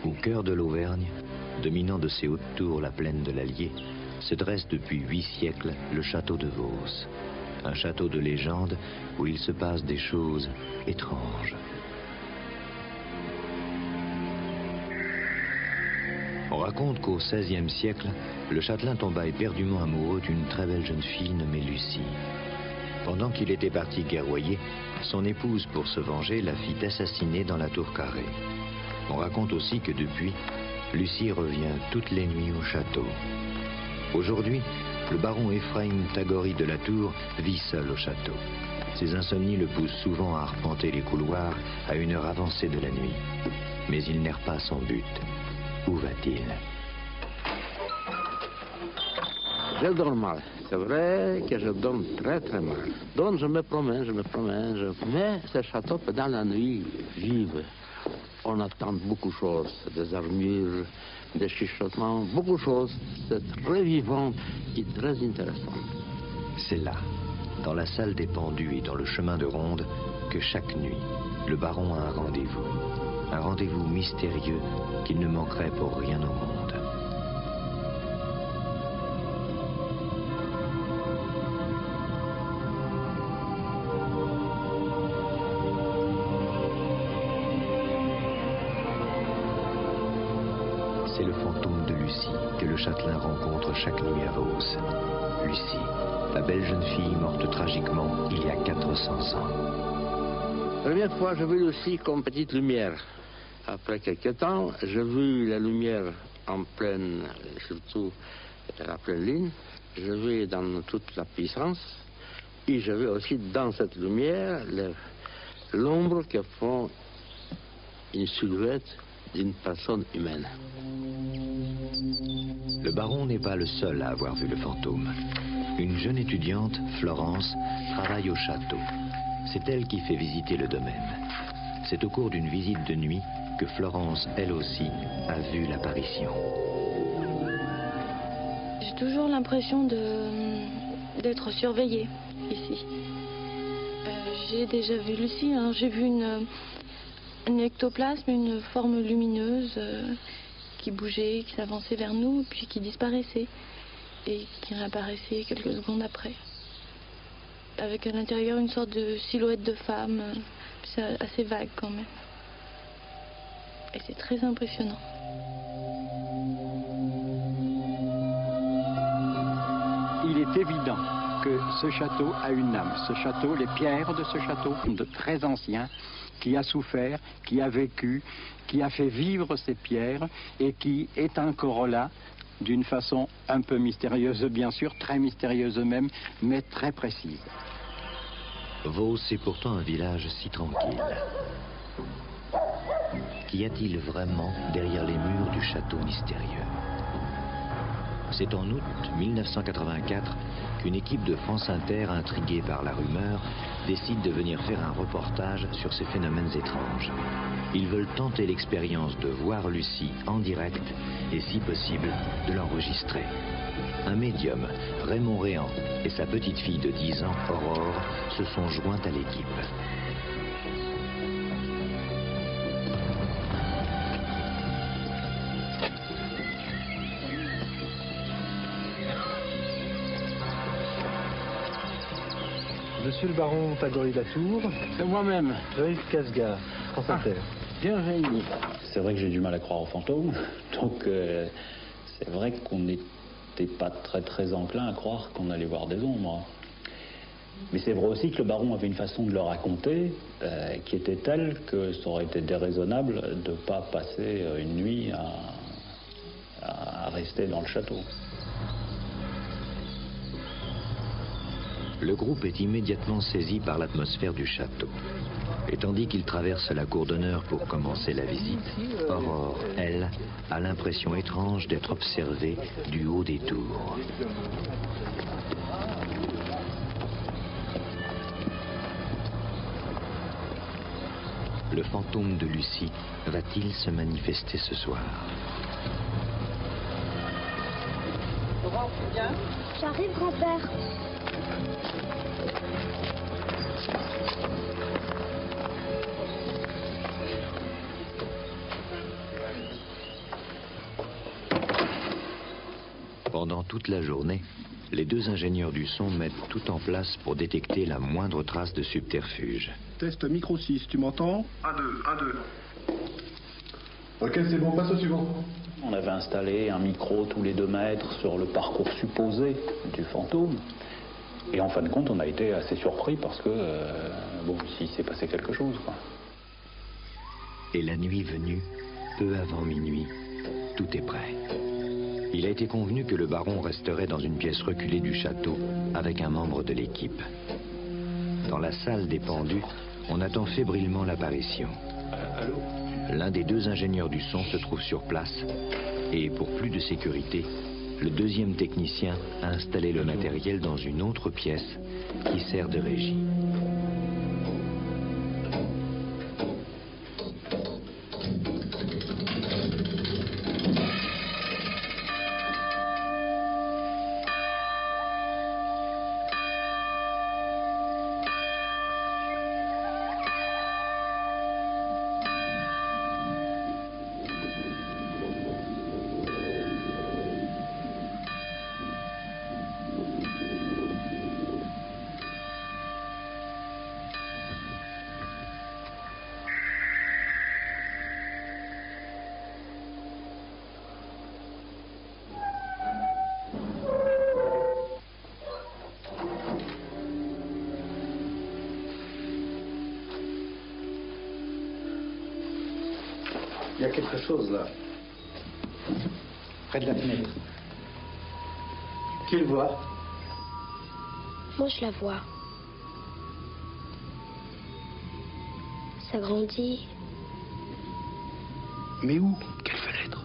Au cœur de l'Auvergne, dominant de ses hautes tours la plaine de l'Allier, se dresse depuis 8 siècles le château de Vos. Un château de légende où il se passe des choses étranges. On raconte qu'au XVIe siècle, le châtelain tomba éperdument amoureux d'une très belle jeune fille nommée Lucie. Pendant qu'il était parti guerroyer, son épouse, pour se venger, la fit assassiner dans la tour carrée. On raconte aussi que depuis, Lucie revient toutes les nuits au château. Aujourd'hui, le baron Ephraim Tagori de la Tour vit seul au château. Ses insomnies le poussent souvent à arpenter les couloirs à une heure avancée de la nuit. Mais il n'erre pas son but. Où va-t-il? Je dors mal. C'est vrai que je dors très très mal. Donc je me promène. Mais ce château, pendant la nuit, vive. On attend beaucoup de choses, des armures, des chuchotements, beaucoup de choses. C'est très vivant et très intéressant. C'est là, dans la salle des pendus et dans le chemin de ronde, que chaque nuit, le baron a un rendez-vous. Un rendez-vous mystérieux qu'il ne manquerait pour rien au monde. C'est le fantôme de Lucie que le châtelain rencontre chaque nuit à Vos. Lucie, la belle jeune fille morte tragiquement il y a 400 ans. La première fois, j'ai vu Lucie comme petite lumière. Après quelques temps, j'ai vu la lumière en pleine, surtout à la pleine lune. Je vu dans toute la puissance. Et je vu aussi dans cette lumière l'ombre que font une silhouette d'une personne humaine. Le baron n'est pas le seul à avoir vu le fantôme. Une jeune étudiante, Florence, travaille au château. C'est elle qui fait visiter le domaine. C'est au cours d'une visite de nuit que Florence, elle aussi, a vu l'apparition. J'ai toujours l'impression d'être surveillée ici. J'ai déjà vu Lucie, hein. J'ai vu un ectoplasme, une forme lumineuse qui bougeait, qui s'avançait vers nous, puis qui disparaissait et qui réapparaissait quelques secondes après. Avec à l'intérieur une sorte de silhouette de femme, c'est assez vague quand même. Et c'est très impressionnant. Il est évident que ce château a une âme. Ce château, les pierres de ce château, de très anciens, qui a souffert, qui a vécu, qui a fait vivre ces pierres et qui est encore là d'une façon un peu mystérieuse, bien sûr, très mystérieuse même, mais très précise. Vos est pourtant un village si tranquille. Qu'y a-t-il vraiment derrière les murs du château mystérieux? C'est en août 1984 qu'une équipe de France Inter, intriguée par la rumeur, décide de venir faire un reportage sur ces phénomènes étranges. Ils veulent tenter l'expérience de voir Lucie en direct et, si possible, de l'enregistrer. Un médium, Raymond Réan, et sa petite fille de 10 ans, Aurore, se sont joints à l'équipe. Monsieur le baron Tagori de la Tour. C'est moi-même. Joël Casgar, France Inter. Bienvenue. C'est vrai que j'ai du mal à croire aux fantômes, donc c'est vrai qu'on n'était pas très enclin à croire qu'on allait voir des ombres. Mais c'est vrai aussi que le baron avait une façon de le raconter qui était telle que ça aurait été déraisonnable de ne pas passer une nuit à rester dans le château. Le groupe est immédiatement saisi par l'atmosphère du château. Et tandis qu'il traverse la cour d'honneur pour commencer la visite, Aurore, elle, a l'impression étrange d'être observée du haut des tours. Le fantôme de Lucie va-t-il se manifester ce soir? Aurore, tu viens? J'arrive, grand-père. Pendant toute la journée, les deux ingénieurs du son mettent tout en place pour détecter la moindre trace de subterfuge. Test micro 6, tu m'entends? 1, 2, 1, 2. Ok, c'est bon, passe au suivant. On avait installé un micro tous les 2 mètres sur le parcours supposé du fantôme. Et en fin de compte, on a été assez surpris parce que, bon, ici, il s'est passé quelque chose, quoi. Et la nuit venue, peu avant minuit, tout est prêt. Il a été convenu que le baron resterait dans une pièce reculée du château avec un membre de l'équipe. Dans la salle des pendus, on attend fébrilement l'apparition. L'un des deux ingénieurs du son se trouve sur place et, pour plus de sécurité, le deuxième technicien a installé le matériel dans une autre pièce qui sert de régie. Il y a quelque chose là, près de la fenêtre. Qui le voit? Moi, je la vois. Ça grandit. Mais où? Quelle fenêtre?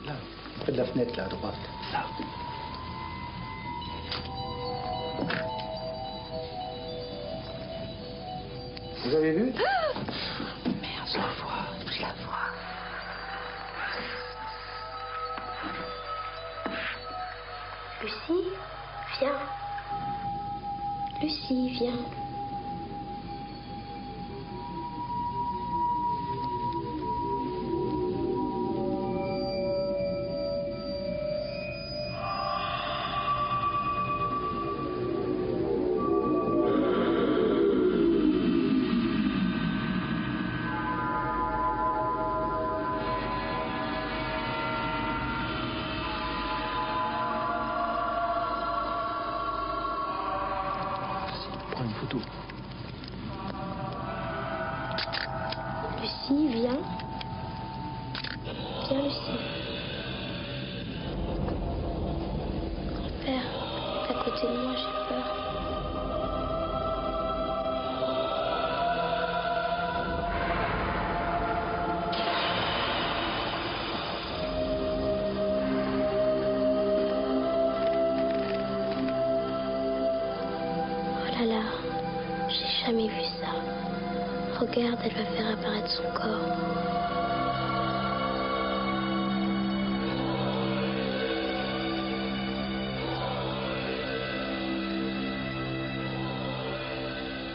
Là, près de la fenêtre, là, à droite. Là. Vous avez vu? Merde, je la vois. Je la vois. Lucie, viens. Lucie, viens. Prends une photo. Lucie, viens. Viens, Lucie. Père, à côté de moi, j'ai peur. Oh là là, j'ai jamais vu ça. Regarde, elle va faire apparaître son corps.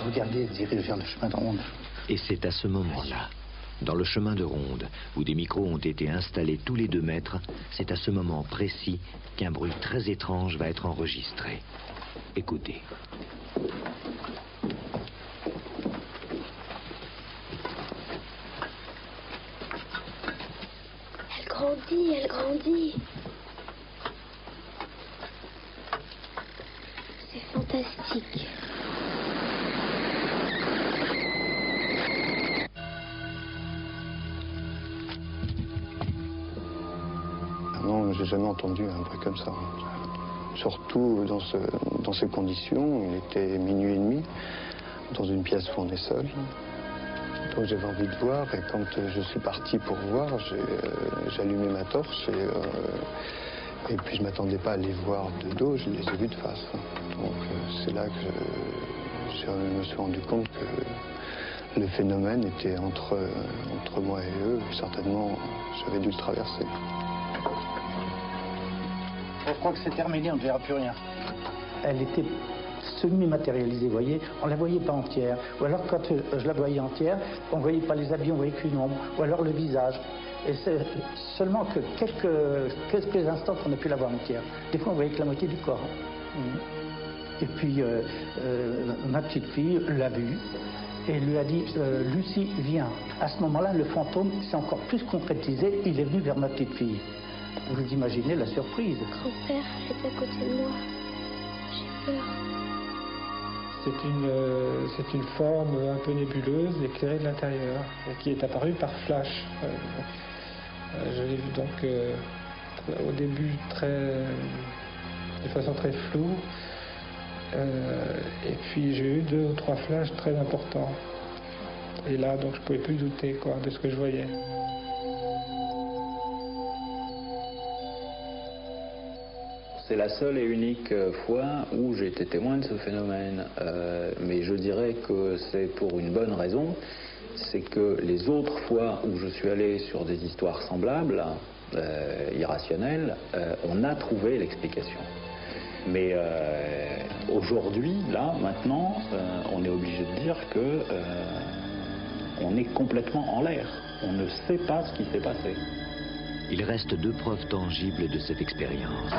Regardez, elle dirige vers le chemin de ronde. Et c'est à ce moment-là, dans le chemin de ronde, où des micros ont été installés tous les 2 mètres, c'est à ce moment précis qu'un bruit très étrange va être enregistré. Écoutez. Elle grandit, elle grandit. C'est fantastique. Non, j'ai jamais entendu un bruit comme ça. Surtout dans ces conditions, il était minuit et demi, dans une pièce où on est seul. Donc j'avais envie de voir et quand je suis parti pour voir, j'ai allumé ma torche et puis je m'attendais pas à les voir de dos, je les ai vus de face. Donc c'est là que je me suis rendu compte que le phénomène était entre moi et eux. Certainement, j'avais dû le traverser. Je crois que c'est terminé, on ne verra plus rien. Elle était semi-matérialisée, vous voyez, on ne la voyait pas entière. Ou alors quand je la voyais entière, on ne voyait pas les habits, on ne voyait qu'une ombre. Ou alors le visage. Et c'est seulement que quelques instants qu'on a pu la voir entière. Des fois, on voyait que la moitié du corps. Et puis, ma petite fille l'a vue et lui a dit Lucie, viens. À ce moment-là, le fantôme s'est encore plus concrétisé. Il est venu vers ma petite fille. Vous imaginez la surprise. Grand-père est à côté de moi. J'ai peur. C'est une forme un peu nébuleuse, éclairée de l'intérieur, qui est apparue par flash. Je l'ai vu donc au début de façon très floue, et puis j'ai eu 2 ou 3 flashs très importants. Et là, donc je ne pouvais plus douter de ce que je voyais. C'est la seule et unique fois où j'ai été témoin de ce phénomène. Mais je dirais que c'est pour une bonne raison. C'est que les autres fois où je suis allé sur des histoires semblables, irrationnelles, on a trouvé l'explication. Mais aujourd'hui, là, maintenant, on est obligé de dire que on est complètement en l'air. On ne sait pas ce qui s'est passé. Il reste 2 preuves tangibles de cette expérience.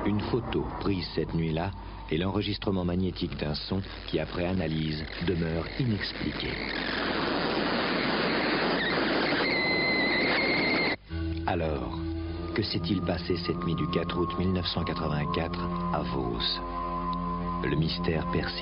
Une photo prise cette nuit-là et l'enregistrement magnétique d'un son qui, après analyse, demeure inexpliqué. Alors, que s'est-il passé cette nuit du 4 août 1984 à Vos? Le mystère persiste.